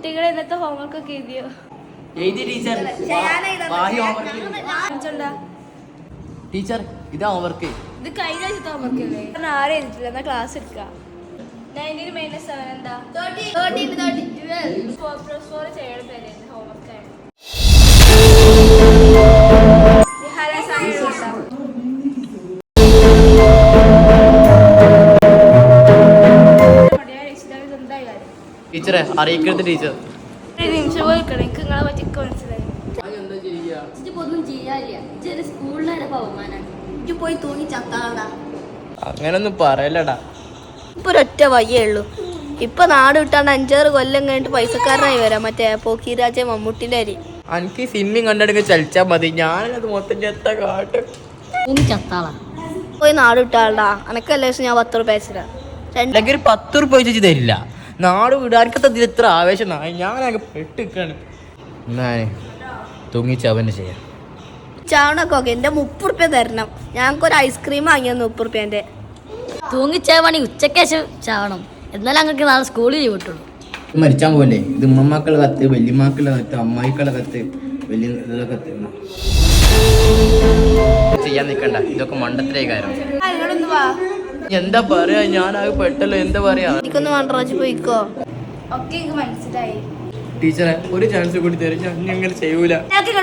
കുട്ടികളെ ഇന്നത്തെ ഹോംവർക്ക് ഒക്കെ എഴുതിയോ? ടീച്ചർ ഇതാ ഹോംവർക്ക്. ഇത് കഴിഞ്ഞ ആഴ്ചത്തെ ഹോംവർക്ക് അല്ലേ? ആരും എഴുതിട്ടില്ല. എന്നാ ക്ലാസ് എടുക്കാം. 19 - 7 എന്താ? 13 4 ചെയ്യണം പേര് ഹോംവർക്ക് ആണ്. ടീച്ചറെ അറിയിക്കരുത് ടീച്ചർ. നിമിഷം പോയി എനിക്ക് നിങ്ങളെ പറ്റിയൊക്കെ മനസ്സിലായി. അങ്ങനൊന്നും പറയലടാ. ഇപ്പൊ ഒരൊറ്റ വയ്യേ ഉള്ളൂ. ഇപ്പൊ നാട് വിട്ടാണ്ട് 5-6 കൊല്ലം കഴിഞ്ഞിട്ട് പൈസക്കാരനായി വരാം. മറ്റേ പോക്കിരാജ മമ്മൂട്ടിന്റെ അരി. എനിക്ക് സിനിമയും കണ്ടെടുക്ക ചലിച്ചാ മതി. ഞാനത് മൊത്തം ചെത്ത കാട്ടും. പോയി നാട് വിട്ടാണ്ടാ. അനക്കല്ല ദിവസം ഞാൻ 10 രൂപ അയച്ചിടാം. അല്ലെങ്കിൽ 10 രൂപ വെച്ച് തരില്ല. നാട് വിടാർക്കത്തിൽ ഇത്ര ആവേശം ഞാനൊക്കെ പെട്ടിക്കാണ്. തൂങ്ങിച്ചവന് ചെയ്യാം. ചാവണൊക്കെ എന്റെ 30 രൂപ തരണം. ഞങ്ങൾക്കൊരു ഐസ്ക്രീം വാങ്ങിയ 30 രൂപേന്റെ. തൂങ്ങിച്ചാവാണി ഉച്ചക്കേശം ചാവണം. എന്നാലും അങ്ങനെ നാളെ സ്കൂളിൽ ലീവ് കിട്ടുള്ളൂ. മരിച്ചാൻ പോലെ ഇത് ഉമ്മമാക്കളുടെ കത്ത്, വല്യമാക്കളുടെ കത്ത്, അമ്മായിക്കളുടെ കത്ത്, വലിയ കത്ത് ചെയ്യാൻ നിൽക്കണ്ട. ഇതൊക്കെ മണ്ടത്തിലേ കാര്യം. എന്താ പറയാ, ഞാനാകെ പെട്ടല്ലോ. എന്താ പറയാ, എനിക്കൊന്ന് വണ്ടറാജ് പോയിക്കോ. ഒക്കെ എനിക്ക് മനസ്സിലായി. ടീച്ചറെ ഒരു ചാൻസ് കൂടി തരും. ഞാൻ അങ്ങനെ ചെയ്യൂല.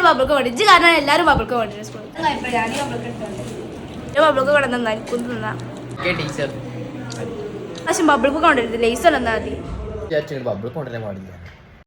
ബബിൾക്ക് വേണ്ടി കാരണം എല്ലാവരും ബബിൾക്ക് വേണ്ടി സ്കൂളിൽ ബബിൾക്ക് കൊണ്ടുവന്നാ എനിക്കൊന്നും തിന്നാ. ടീച്ചർ പക്ഷെ ബബിൾക്ക് കൊണ്ടുവരുത് ലേസ് കൊണ്ടുവന്നാൽ മതി. ബബിൾ കൊണ്ടുവരാൻ പാടില്ല.